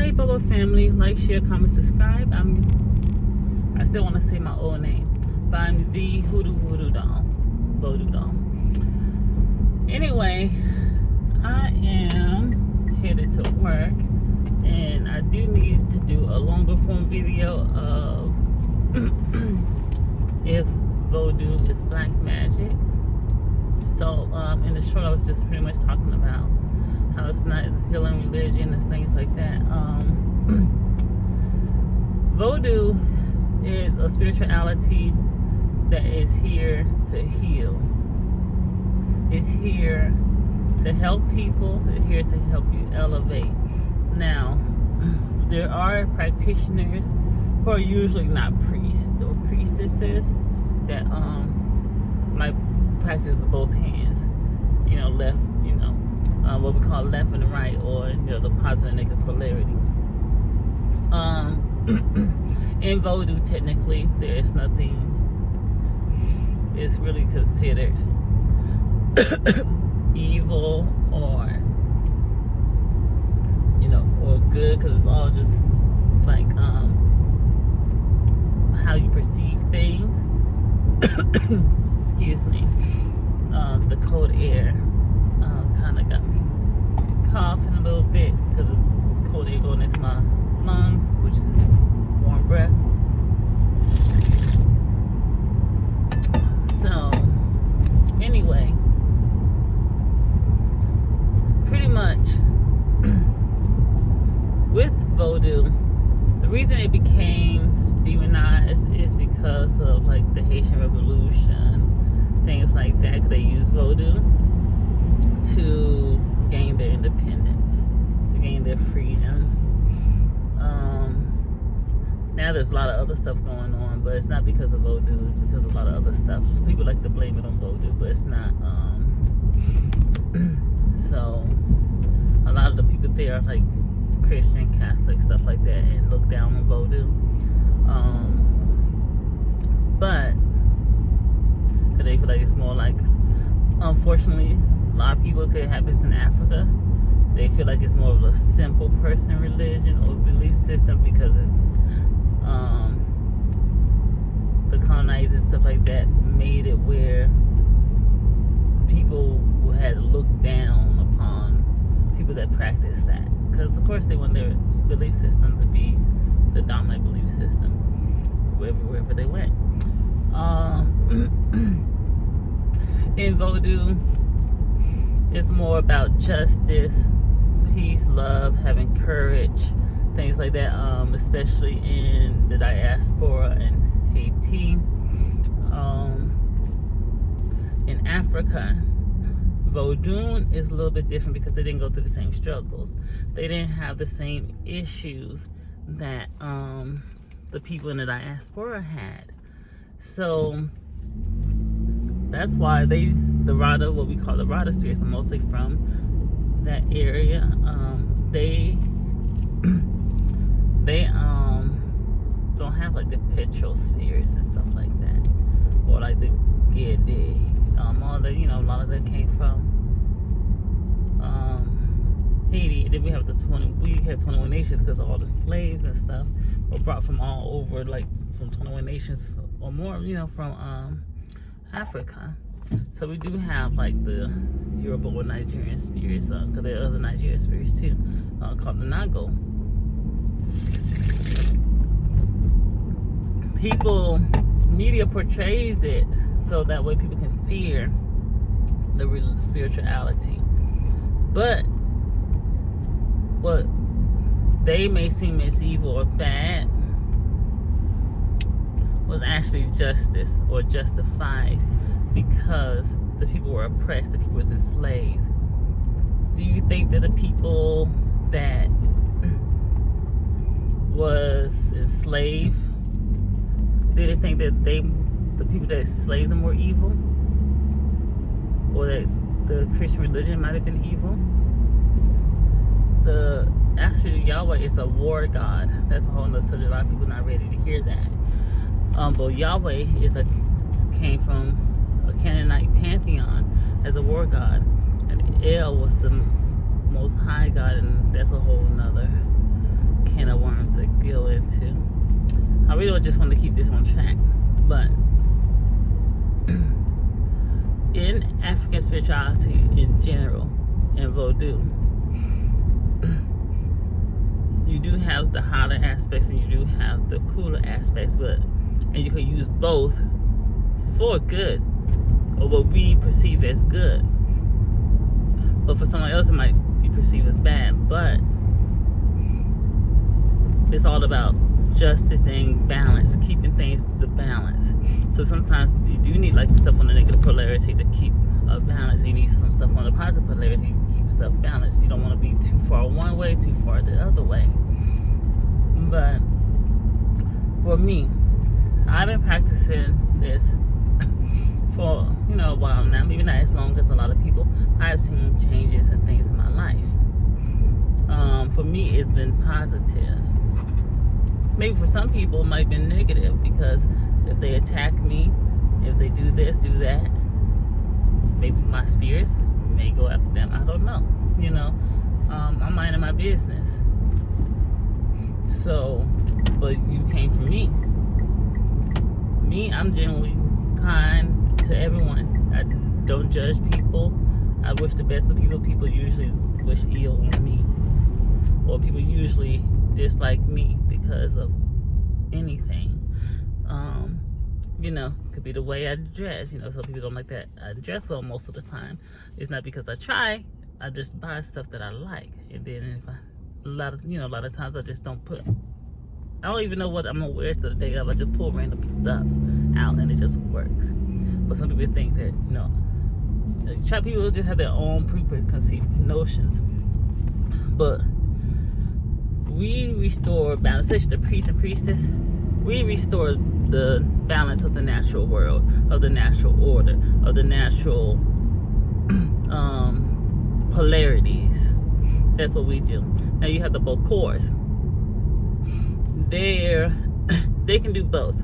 Hey Bubba family, like, share, comment, subscribe. I still want to say my old name, but I'm the Vodou doll. Anyway, I am headed to work, and I do need to do a longer form video of if Vodou is black magic. So in the short, I was just pretty much talking about how it's not a healing religion and things like that. Vodou is a spirituality that is here to heal. It's here to help people. It's here to help you elevate. Now, there are practitioners who are usually not priests or priestesses that might practice with both hands. Left, what we call left and right, or the positive and negative polarity. In Vodou, technically, there is nothing. It's really considered evil or or good, because it's all just like how you perceive things. Excuse me. The cold air kind of got me coughing a little bit because of cold air going into my lungs, which is warm breath. So anyway, pretty much with Vodou, the reason it became demonized is because of like the Haitian Revolution, things like that, because they used Vodou to gain their independence, to gain their freedom. Now there's a lot of other stuff going on, but it's not because of Vodou, it's because of a lot of other stuff. People like to blame it on Vodou, but it's not. So a lot of the people there are like Christian, Catholic, stuff like that, and look down on Vodou. But they feel like it's more like, unfortunately, a lot of people, could have this in Africa, they feel like it's more of a simple person religion or belief system, because it's the colonizers and stuff like that made it where people had to look down upon people that practice that, because of course they want their belief system to be the dominant belief system wherever they went. In Vodou, it's more about justice, peace, love, having courage, things like that, especially in the diaspora in Haiti. In Africa, Vodou is a little bit different because they didn't go through the same struggles. They didn't have the same issues that the people in the diaspora had. So that's why the Rada, what we call the Rada spirits, are mostly from that area. They don't have like the petrol spirits and stuff like that, or like the Gede. All the a lot of that came from Haiti. Then we have 21 nations, because all the slaves and stuff were brought from all over, like from 21 nations or more, from Africa. So we do have like the Yoruba or Nigerian spirits, because there are other Nigerian spirits too, called the Nago. Media portrays it so that way people can fear the real spirituality. But what they may seem as evil or bad was actually justice or justified, because the people were oppressed, the people were enslaved. Do you think that the people that was enslaved didn't think that the people that enslaved them were evil, or that the Christian religion might have been evil? Actually Yahweh is a war god. That's a whole nother subject. A lot of people are not ready to hear that. But Yahweh came from a Canaanite pantheon as a war god, and El was the most high god, and that's a whole nother really just want to keep this on track. But in African spirituality in general, in Vodou, you do have the hotter aspects and you do have the cooler aspects, and you can use both for good, or what we perceive as good. But for someone else, it might be perceived as bad. But it's all about justice and balance, keeping things the balance. So sometimes you do need like stuff on the negative polarity to keep a balance. You need some stuff on the positive polarity to keep stuff balanced. You don't want to be too far one way, too far the other way. But for me, I've been practicing this for a while now, maybe not as long as a lot of people. I've seen changes and things in my life. For me, it's been positive. Maybe for some people, it might have been negative, because if they attack me, if they do this, do that, maybe my spirits may go after them. I don't know. I'm minding my business. So, but you came from me. Me, I'm generally kind to everyone. I don't judge people. I wish the best of people. People usually wish ill on me, or people usually dislike me because of anything. Could be the way I dress. Some people don't like that I dress well most of the time. It's not because I try. I just buy stuff that I like, and then a lot of times I just don't put. I don't even know what I'm gonna wear to the day of. I just pull random stuff out, and it just works. But some people think that people just have their own preconceived notions. But we restore balance, especially the priest and priestess. We restore the balance of the natural world, of the natural order, of the natural polarities. That's what we do. Now you have the Bokors. They can do both.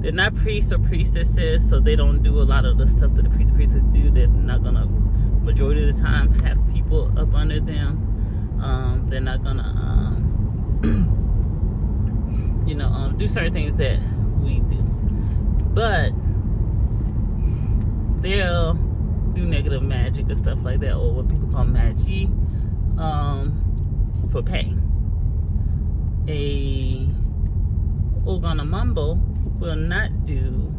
They're not priests or priestesses, so they don't do a lot of the stuff that the priests and priestesses do. They're not gonna, majority of the time, have people up under them. They're not gonna do certain things that we do, but they'll do negative magic or stuff like that, or what people call magi, for pay. A Oganamambo will not do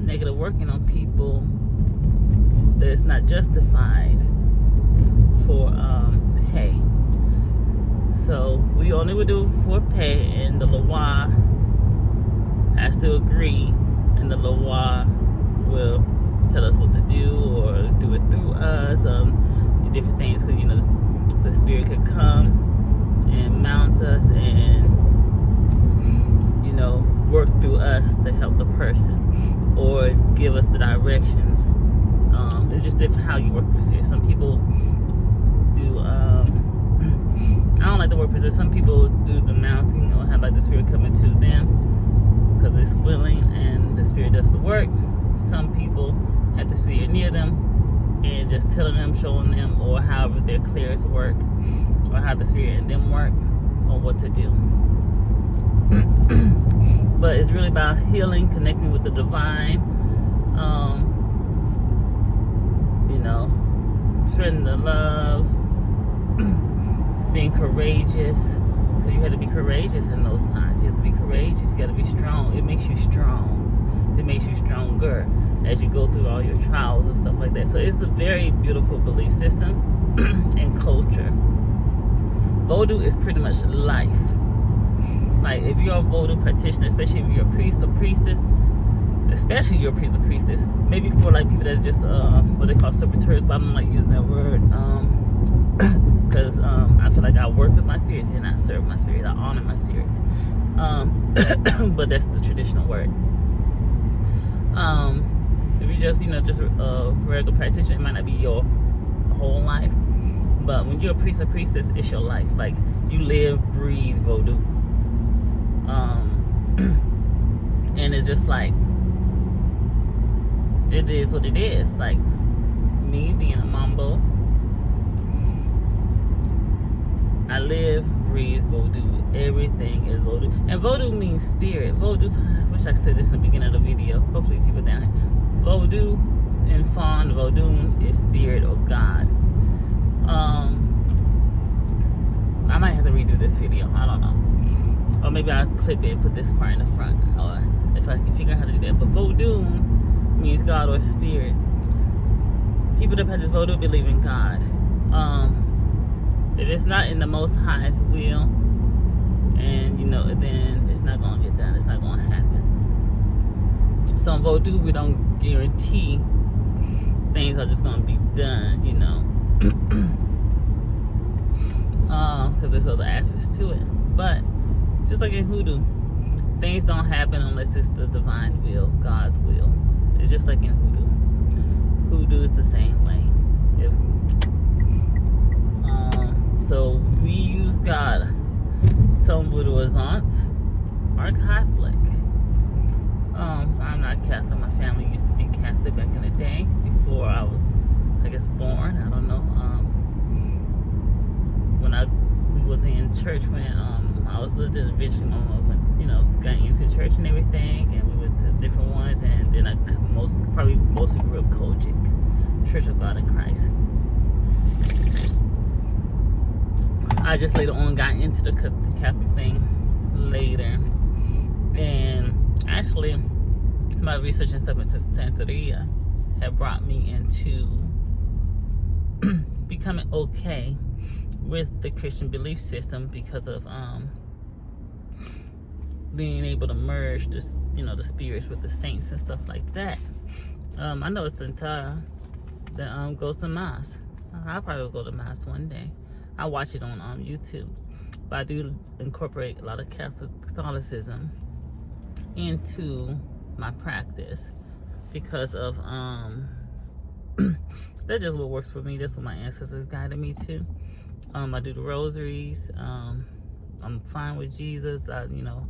negative working on people that's not justified for pay. So we only would do for pay, and the Loa has to agree, and the Loa will tell us what to do, or do it through us, different things, because the spirit could come and mount us and work through us to help the person, or give us the directions. It's just different how you work with spirit. Some people do I don't like the word possess. Some people do the mounting, or have like the spirit coming to them because it's willing and the spirit does the work. Some people have the spirit near them and just telling them, showing them, or however their clears work, or how the spirit in them work, or what to do. But it's really about healing, connecting with the divine, spreading the love, being courageous, because you had to be courageous in those times. You have to be courageous. You got to be strong. It makes you strong. It makes you stronger as you go through all your trials and stuff like that. So it's a very beautiful belief system and culture. Vodou is pretty much life. Like, if you're a Vodou practitioner, especially if you're a priest or priestess, especially you're a priest or priestess, maybe for like people that's just what they call servitors, but I don't like using that word, because I feel like I work with my spirits and I serve my spirits, I honor my spirits, but that's the traditional word. If you're just a regular practitioner, it might not be your whole life, but when you're a priest or priestess, it's your life. Like, you live, breathe Vodou. And it's just like, it is what it is. Like, me being a Mambo, I live, breathe Vodou. Everything is Vodou. And Vodou means spirit. Vodou, I wish I said this in the beginning of the video. Hopefully people down here. Vodou in Fon, Vodou is spirit or God. I might have to redo this video. I don't know. Or maybe I'll clip it and put this part in the front. Or if I can figure out how to do that. But Vodou means God or spirit. People that practice Vodou believe in God. If it's not in the Most High's will, and then it's not gonna get done. It's not gonna happen. So in Vodou, we don't guarantee things are just gonna be done, because there's other aspects to it. But just like in Hoodoo, things don't happen unless it's the divine will, God's will. It's just like in Hoodoo. Hoodoo is the same way. So we use God. Some Voodooisants are Catholic. I'm not Catholic. My family used to be Catholic back in the day before I was, born. I don't know. When we was in church when I was little, eventually my mom got into church and everything, and we went to different ones, and then I mostly grew up Kojic, Church of God in Christ. I just later on got into the Catholic thing later, and actually my research and stuff into Santeria had brought me into becoming okay with the Christian belief system because of being able to merge the spirits with the saints and stuff like that. I know it's Santa that goes to Mass. I'll probably go to Mass one day. I watch it on YouTube, but I do incorporate a lot of Catholicism into my practice because of that's just what works for me. That's what my ancestors guided me to. I do the rosaries. I'm fine with Jesus. I don't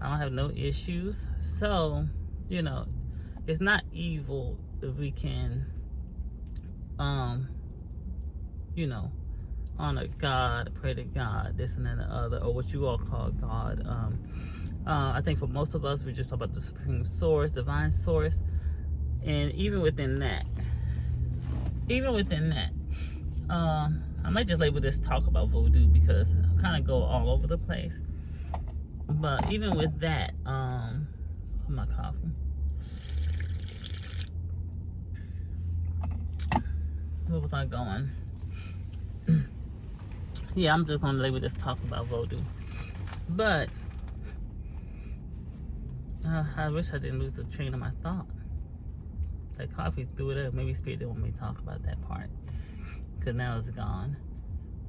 have no issues. So it's not evil if we can honor God, pray to God, this and that and the other, or what you all call God. I think for most of us, we just talk about the supreme source, divine source, and even within that, I might just label this talk about Vodou because I kind of go all over the place. But even with that, my coffee. Where was I going? Yeah, I'm just gonna label this talk about Vodou. But I wish I didn't lose the train of my thought. That coffee threw it up. Maybe Spirit didn't want me to talk about that part, because now it's gone.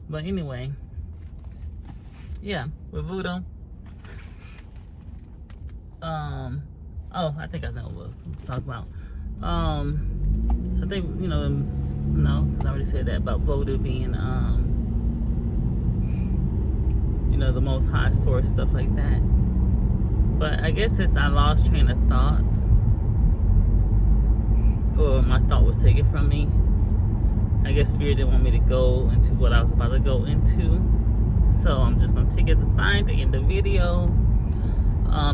But anyway, yeah, with Vodou. I think I know what I was talking about. I think no, because I already said that about Vodou being the Most High source, stuff like that. But I guess since I lost train of thought, or my thought was taken from me, I guess Spirit didn't want me to go into what I was about to go into. So I'm just going to take it as a sign to end the video.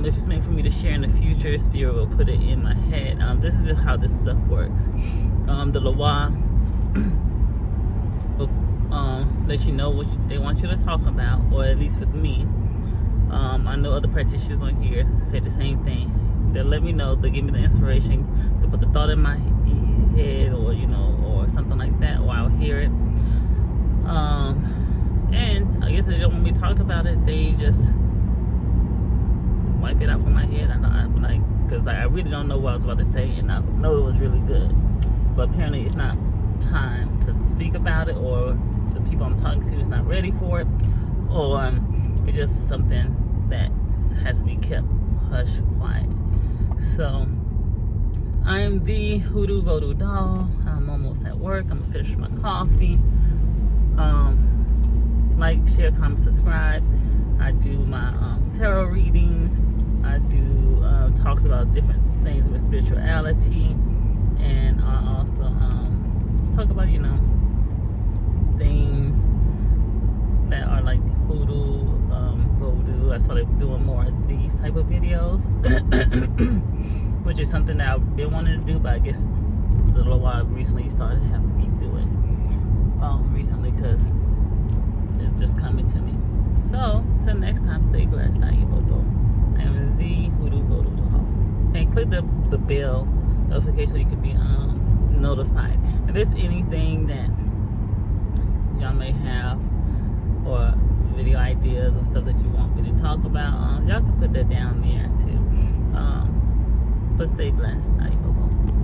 If it's meant for me to share in the future, Spirit will put it in my head. This is just how this stuff works. The Loa will let you know what they want you to talk about, or at least with me. I know other practitioners on here say the same thing. They'll let me know, they'll give me the inspiration, they'll put the thought in my head, or or something like that, or I'll hear it. And I guess they don't want me to talk about it, they just wipe it out from my head. Because I really don't know what I was about to say, and I know it was really good, but apparently it's not time to speak about it, or the people I'm talking to is not ready for it, or it's just something that has to be kept hush quiet. So I'm the Hoodoo Vodou doll. I'm almost at work. I'm gonna finish my coffee. Like, share, comment, subscribe. I do my tarot readings. I do talks about different things with spirituality, and I also talk about things that are like Hoodoo I started doing more of these type of videos, which is something that I've been wanting to do, but I guess a little while recently started having me do it recently because it's just coming to me. So, till next time, stay blessed. I am Vodou. I am the Vodou doll. And click the bell notification so you can be notified. If there's anything that y'all may have or video ideas or stuff that you want me to talk about, y'all can put that down there too. But stay blessed. I am